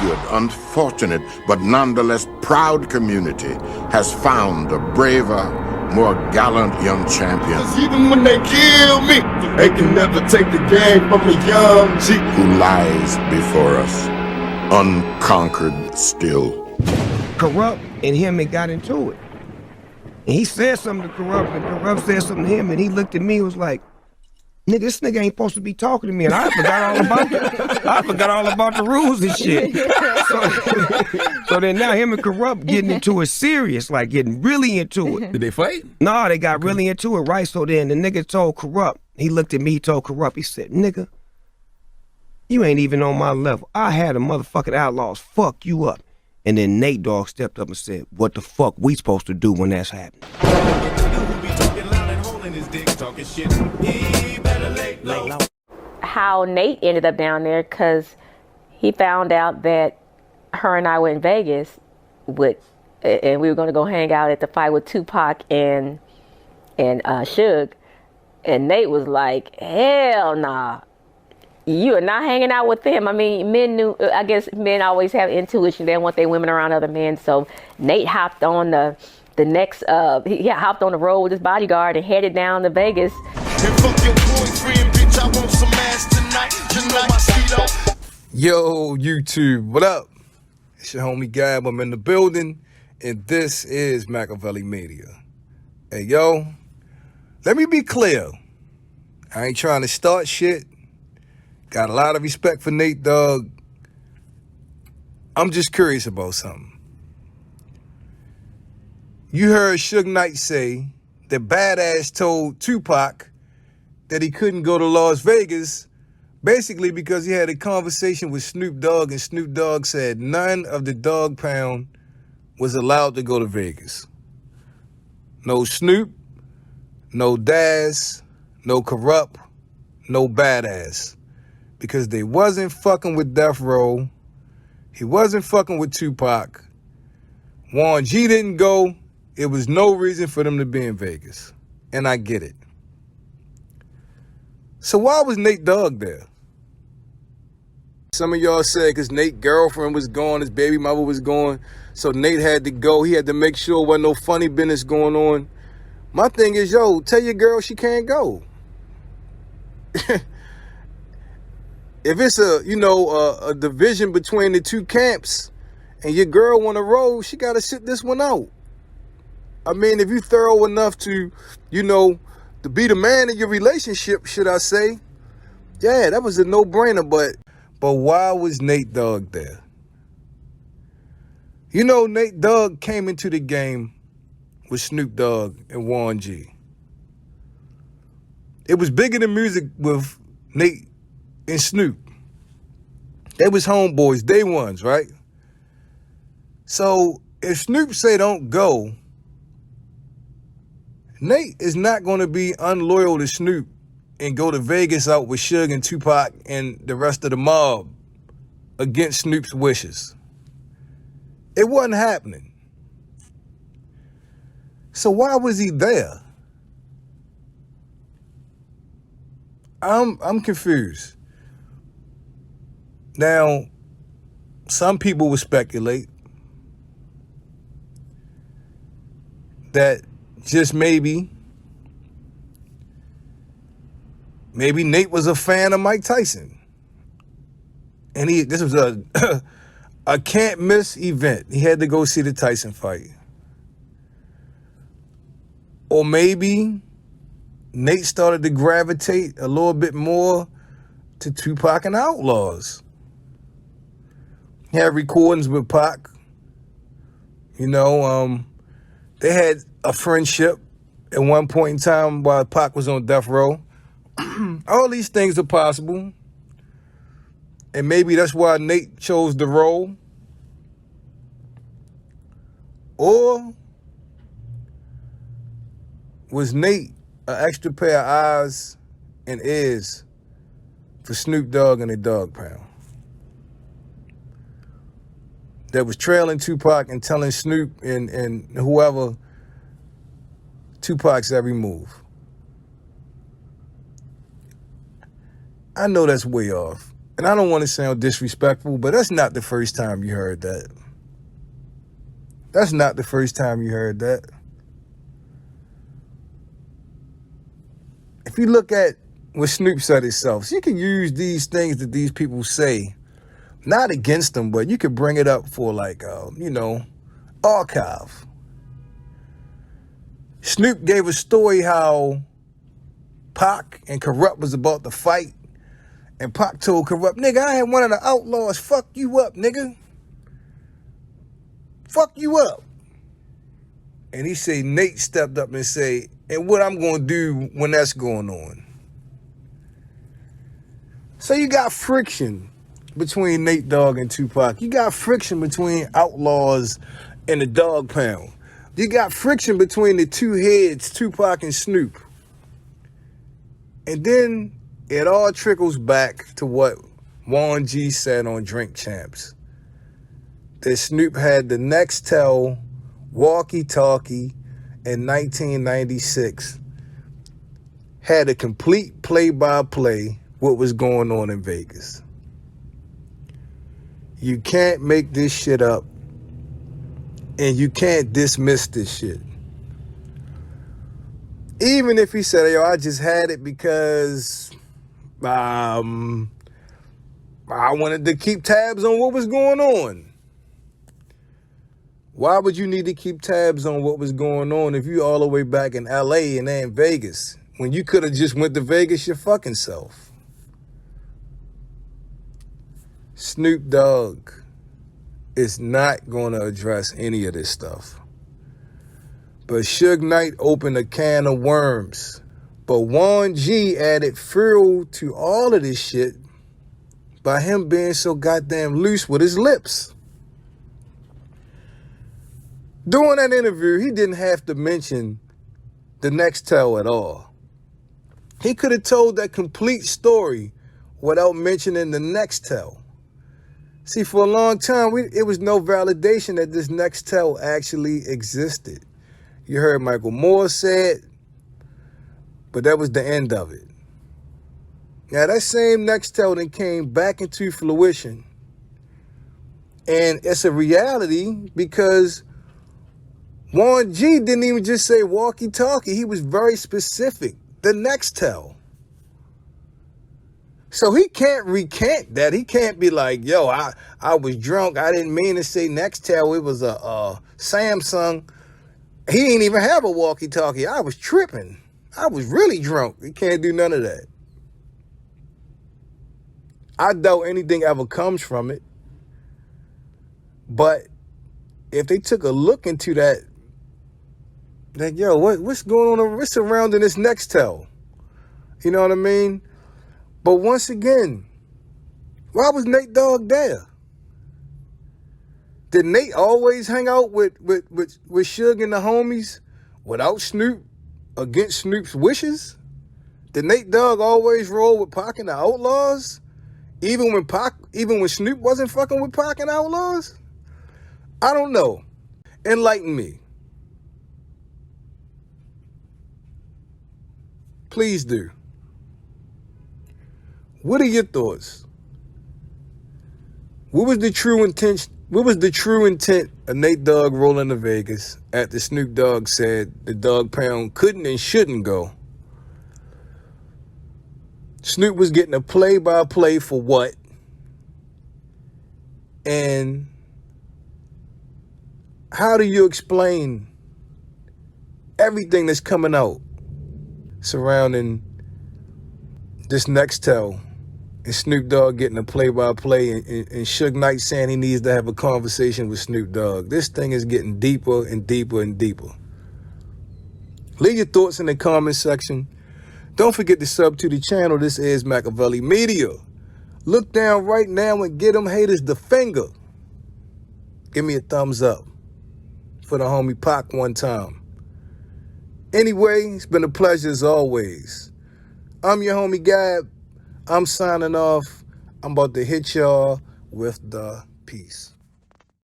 fractured, unfortunate, but nonetheless proud community has found a braver, more gallant young champion. 'Cause even when they kill me, they can never take the game from a young G. Who lies before us, unconquered still. Corrupt and him had got into it. And he said something to Corrupt, and Corrupt said something to him, and he looked at me and was like, nigga, this nigga ain't supposed to be talking to me, and I forgot all about the rules and shit. So then now him and Corrupt getting into it serious, like getting really into it. Did they fight? No, they got really into it, right? So then the nigga told Corrupt, he looked at me, he told Corrupt, he said, nigga, you ain't even on my level. I had a motherfucking outlaws fuck you up. And then Nate Dogg stepped up and said, what the fuck we supposed to do when that's happening? How Nate ended up down there, because he found out that her and I went in Vegas and we were going to go hang out at the fight with Tupac and Suge. And Nate was like, hell nah. You are not hanging out with them. I mean, men knew, I guess men always have intuition. They don't want their women around other men. So Nate hopped on the next, he hopped on the road with his bodyguard and headed down to Vegas. And fuck your boyfriend, bitch, I want some ass tonight. Yo, YouTube, what up? It's your homie Gab. I'm in the building, and this is Machiavelli Media. Hey, yo, let me be clear. I ain't trying to start shit. Got a lot of respect for Nate Dogg. I'm just curious about something. You heard Suge Knight say that Badass told Tupac that he couldn't go to Las Vegas basically because he had a conversation with Snoop Dogg, and Snoop Dogg said none of the Dogg Pound was allowed to go to Vegas. No Snoop, no Daz, no Corrupt, no Badass. Because they wasn't fucking with Death Row. He wasn't fucking with Tupac. Warren G didn't go. It was no reason for them to be in Vegas. And I get it. So why was Nate Dogg there? Some of y'all said because Nate's girlfriend was gone, his baby mother was gone, so Nate had to go. He had to make sure there wasn't no funny business going on. My thing is, yo, tell your girl she can't go. If it's a division between the two camps and your girl want to roll, she got to sit this one out. I mean, if you thorough enough to, to be the man in your relationship, should I say, yeah, that was a no-brainer, but why was Nate Dogg there? Nate Dogg came into the game with Snoop Dogg and Warren G. It was bigger than music with Nate and Snoop. They was homeboys, day ones, right? So if Snoop say don't go, Nate is not going to be unloyal to Snoop and go to Vegas out with Suge and Tupac and the rest of the mob against Snoop's wishes. It wasn't happening. So why was he there? I'm confused. Now, some people would speculate that just maybe Nate was a fan of Mike Tyson. And this was a can't miss event. He had to go see the Tyson fight. Or maybe Nate started to gravitate a little bit more to Tupac and Outlaws. He had recordings with Pac. They had a friendship at one point in time while Pac was on death row. All these things are possible. And maybe that's why Nate chose the role. Or was Nate an extra pair of eyes and ears for Snoop Dogg and the Dogg Pound that was trailing Tupac and telling Snoop and whoever Tupac's every move? I know that's way off. And I don't want to sound disrespectful, but that's not the first time you heard that. That's not the first time you heard that. If you look at what Snoop said himself, so you can use these things that these people say, not against them, but you could bring it up for like, archive. Snoop gave a story how Pac and Corrupt was about to fight. And Pac told Corrupt, nigga, I had one of the outlaws fuck you up, nigga. Fuck you up. And he said Nate stepped up and said, and what I'm going to do when that's going on. So you got friction between Nate Dogg and Tupac. You got friction between Outlaws and the Dogg Pound. You got friction between the two heads, Tupac and Snoop. And then it all trickles back to what Warren G said on Drink Champs. That Snoop had the Nextel walkie-talkie in 1996. Had a complete play-by-play what was going on in Vegas. You can't make this shit up. And you can't dismiss this shit. Even if he said, yo, I just had it because I wanted to keep tabs on what was going on. Why would you need to keep tabs on what was going on if you all the way back in LA and then Vegas, when you could have just went to Vegas your fucking self? Snoop Dogg is not going to address any of this stuff. But Suge Knight opened a can of worms. But Warren G added fuel to all of this shit by him being so goddamn loose with his lips. During that interview, he didn't have to mention the Nextel at all. He could have told that complete story without mentioning the Nextel. See, for a long time, it was no validation that this Nextel actually existed. You heard Michael Moore say it, but that was the end of it. Now, that same Nextel then came back into fruition. And it's a reality because Warren G didn't even just say walkie-talkie. He was very specific. The Nextel. So he can't recant that. He can't be like, yo, I was drunk. I didn't mean to say Nextel. It was a Samsung. He didn't even have a walkie-talkie. I was tripping. I was really drunk. He can't do none of that. I doubt anything ever comes from it. But if they took a look into that, like, yo, what's going on? What's surrounding this Nextel? You know what I mean? But once again, why was Nate Dogg there? Did Nate always hang out with Suge and the homies without Snoop, against Snoop's wishes? Did Nate Dogg always roll with Pac and the Outlaws? Even when Snoop wasn't fucking with Pac and Outlaws? I don't know. Enlighten me. Please do. What are your thoughts? What was the true intent of Nate Dogg rolling to Vegas after Snoop Dogg said the Dogg Pound couldn't and shouldn't go? Snoop was getting a play-by-play for what? And how do you explain everything that's coming out surrounding this Nextel and Snoop Dogg getting a play-by-play and Suge Knight saying he needs to have a conversation with Snoop Dogg? This thing is getting deeper and deeper and deeper. Leave your thoughts in the comment section. Don't forget to sub to the channel. This is Machiavelli Media. Look down right now and get them haters the finger. Give me a thumbs up for the homie Pac one time. Anyway, it's been a pleasure as always. I'm your homie Gab. I'm signing off. I'm about to hit y'all with the peace.